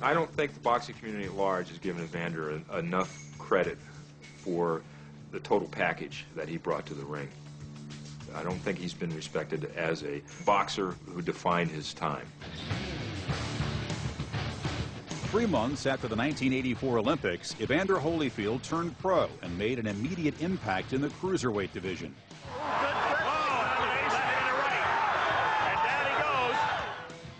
I don't think the boxing community at large has given Evander enough credit for the total package that he brought to the ring. I don't think he's been respected as a boxer who defined his time. 3 months after the 1984 Olympics, Evander Holyfield turned pro and made an immediate impact in the cruiserweight division.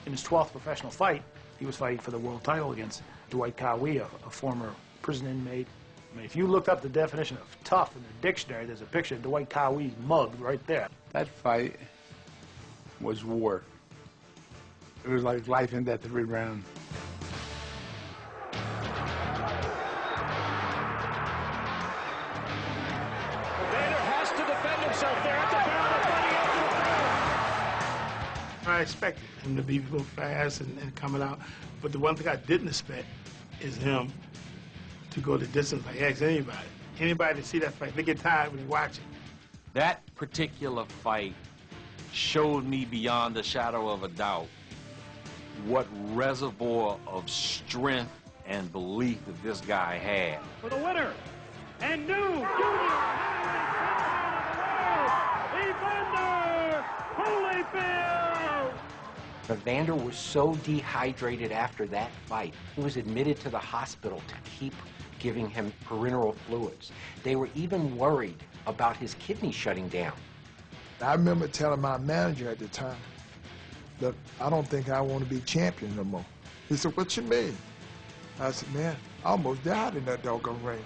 In his 12th professional fight, he was fighting for the world title against Dwight Cowie, a former prison inmate. I mean, if you looked up the definition of tough in the dictionary, there's a picture of Dwight Cowie's mug right there. That fight was war. It was like life and death every round. Evander has to defend himself there at the barrel of fighting. I expected him to be real fast and coming out, but the one thing I didn't expect is him to go the distance like ask anybody. Anybody to see that fight, they get tired when they watch it. That particular fight showed me beyond a shadow of a doubt what reservoir of strength and belief that this guy had. For the winner, and new junior Evander Holyfield! Evander was so dehydrated after that fight, he was admitted to the hospital to keep giving him parenteral fluids. They were even worried about his kidney shutting down. I remember telling my manager at the time, look, I don't think I want to be champion no more. He said, what you mean? I said, man, I almost died in that doggone ring.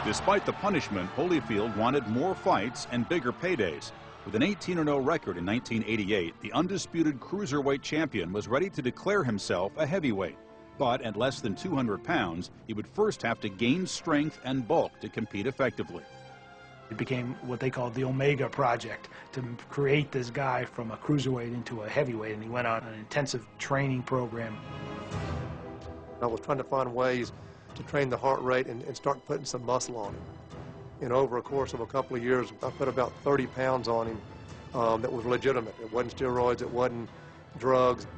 Despite the punishment, Holyfield wanted more fights and bigger paydays. With an 18-0 record in 1988, the undisputed cruiserweight champion was ready to declare himself a heavyweight. But at less than 200 pounds, he would first have to gain strength and bulk to compete effectively. It became what they called the Omega Project, to create this guy from a cruiserweight into a heavyweight, and he went on an intensive training program. I was trying to find ways to train the heart rate and start putting some muscle on him. And over a course of a couple of years, I put about 30 pounds on him that was legitimate. It wasn't steroids, it wasn't drugs.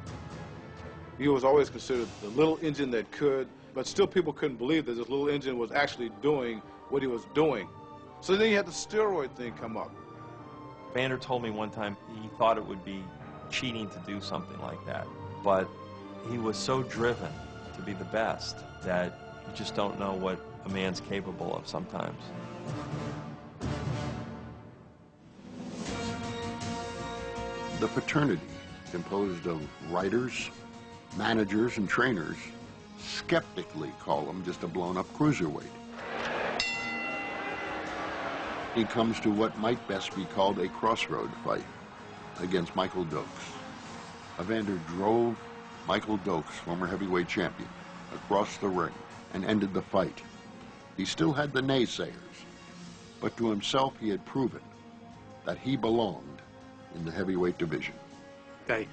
He was always considered the little engine that could, but still people couldn't believe that this little engine was actually doing what he was doing. So then you had the steroid thing come up. Evander told me one time he thought it would be cheating to do something like that, but he was so driven to be the best that you just don't know what a man's capable of sometimes. The fraternity, composed of writers, managers, and trainers, skeptically call him just a blown-up cruiserweight. He comes to what might best be called a crossroad fight against Michael Dokes. Evander drove Michael Dokes, former heavyweight champion, across the ring and ended the fight. He still had the naysayers, but to himself he had proven that he belonged in the heavyweight division. I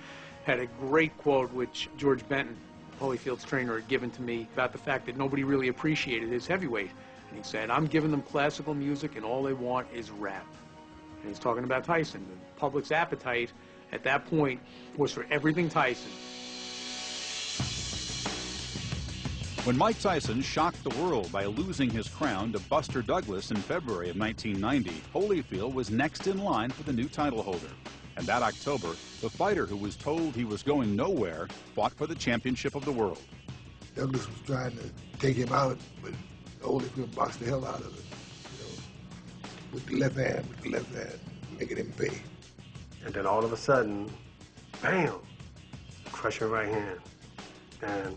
had a great quote which George Benton, Holyfield's trainer, had given to me about the fact that nobody really appreciated his heavyweight. And he said, I'm giving them classical music and all they want is rap. And he's talking about Tyson. The public's appetite at that point was for everything Tyson. When Mike Tyson shocked the world by losing his crown to Buster Douglas in February of 1990, Holyfield was next in line for the new title holder. And that October, the fighter who was told he was going nowhere fought for the championship of the world. Douglas was trying to take him out, but Holyfield boxed the hell out of it. You know, with the left hand, making him pay. And then all of a sudden, bam, crushing right hand. And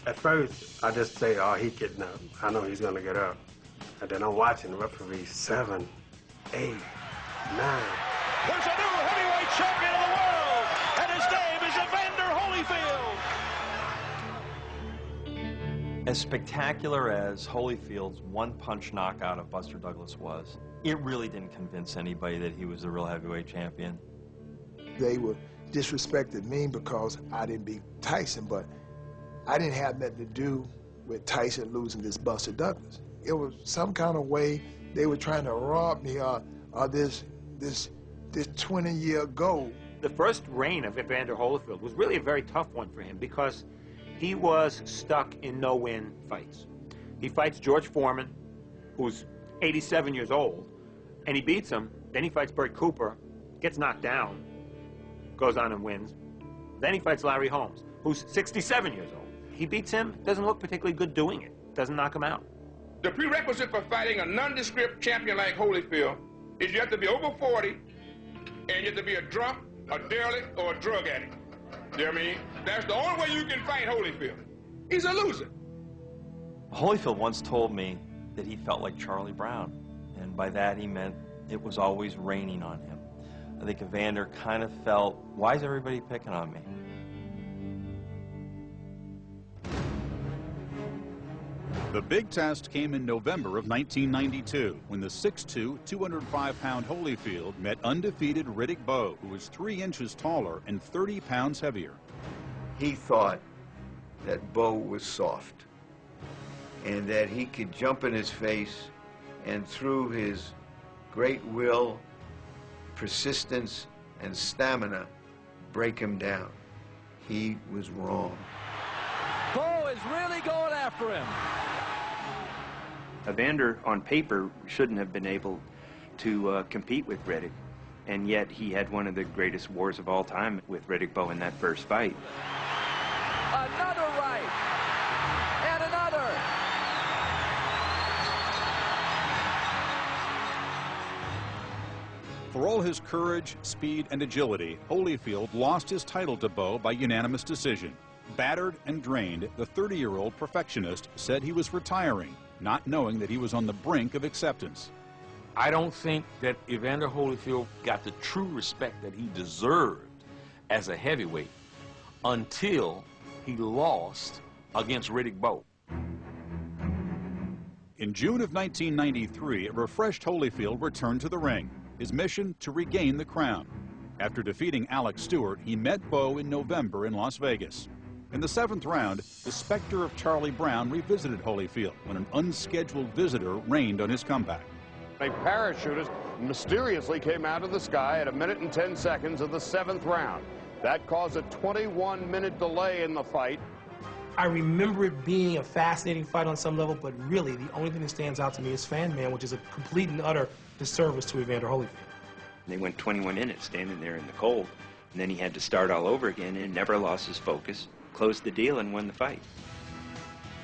at first, I just say, oh, he's getting up. I know he's going to get up. And then I'm watching the referee 7, 8, 9. There's a new heavyweight champion of the world, and his name is Evander Holyfield. As spectacular as Holyfield's one-punch knockout of Buster Douglas was, it really didn't convince anybody that he was the real heavyweight champion. They were disrespected me because I didn't beat Tyson, but I didn't have nothing to do with Tyson losing this Buster Douglas. It was some kind of way they were trying to rob me of this 20-year goal The first reign of Evander Holyfield was really a very tough one for him because he was stuck in no-win fights. He fights George Foreman, who's 87 years old, and he beats him. Then he fights Bert Cooper, gets knocked down, goes on and wins. Then he fights Larry Holmes, who's 67 years old. He beats him, doesn't look particularly good doing it, doesn't knock him out. The prerequisite for fighting a nondescript champion like Holyfield is you have to be over 40, and you have to be a drunk, a derelict, or a drug addict. You know what I mean? That's the only way you can fight Holyfield. He's a loser. Holyfield once told me that he felt like Charlie Brown, and by that he meant it was always raining on him. I think Evander kind of felt, why is everybody picking on me? The big test came in November of 1992 when the 6'2", 205-pound Holyfield met undefeated Riddick Bowe, who was 3 inches taller and 30 pounds heavier. He thought that Bowe was soft and that he could jump in his face and through his great will, persistence, and stamina break him down. He was wrong. Bowe is really going after him. Evander, on paper, shouldn't have been able to compete with Riddick, and yet he had one of the greatest wars of all time with Riddick Bowe in that first fight. Another right, and another. For all his courage, speed, and agility, Holyfield lost his title to Bowe by unanimous decision. Battered and drained, the 30-year-old perfectionist said he was retiring, not knowing that he was on the brink of acceptance. I don't think that Evander Holyfield got the true respect that he deserved as a heavyweight until he lost against Riddick Bowe. In June of 1993, a refreshed Holyfield returned to the ring, his mission to regain the crown. After defeating Alex Stewart, he met Bowe in November in Las Vegas. In the 7th round, the specter of Charlie Brown revisited Holyfield when an unscheduled visitor rained on his comeback. A parachutist mysteriously came out of the sky at 1 minute and 10 seconds of the 7th round. That caused a 21-minute delay in the fight. I remember it being a fascinating fight on some level, but really the only thing that stands out to me is Fan Man, which is a complete and utter disservice to Evander Holyfield. They went 21 minutes standing there in the cold, and then he had to start all over again and never lost his focus, closed the deal, and won the fight.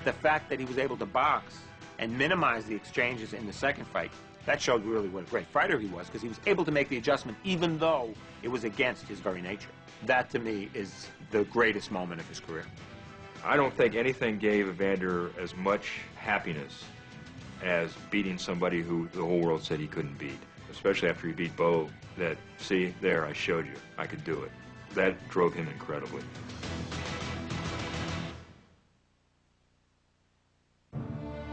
The fact that he was able to box and minimize the exchanges in the second fight, that showed really what a great fighter he was, because he was able to make the adjustment even though it was against his very nature. That, to me, is the greatest moment of his career. I don't think anything gave Evander as much happiness as beating somebody who the whole world said he couldn't beat, especially after he beat Bowe. That, see, there, I showed you, I could do it. That drove him incredibly.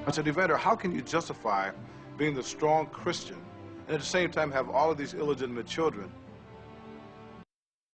I said, Evander, how can you justify being the strong Christian and at the same time have all of these illegitimate children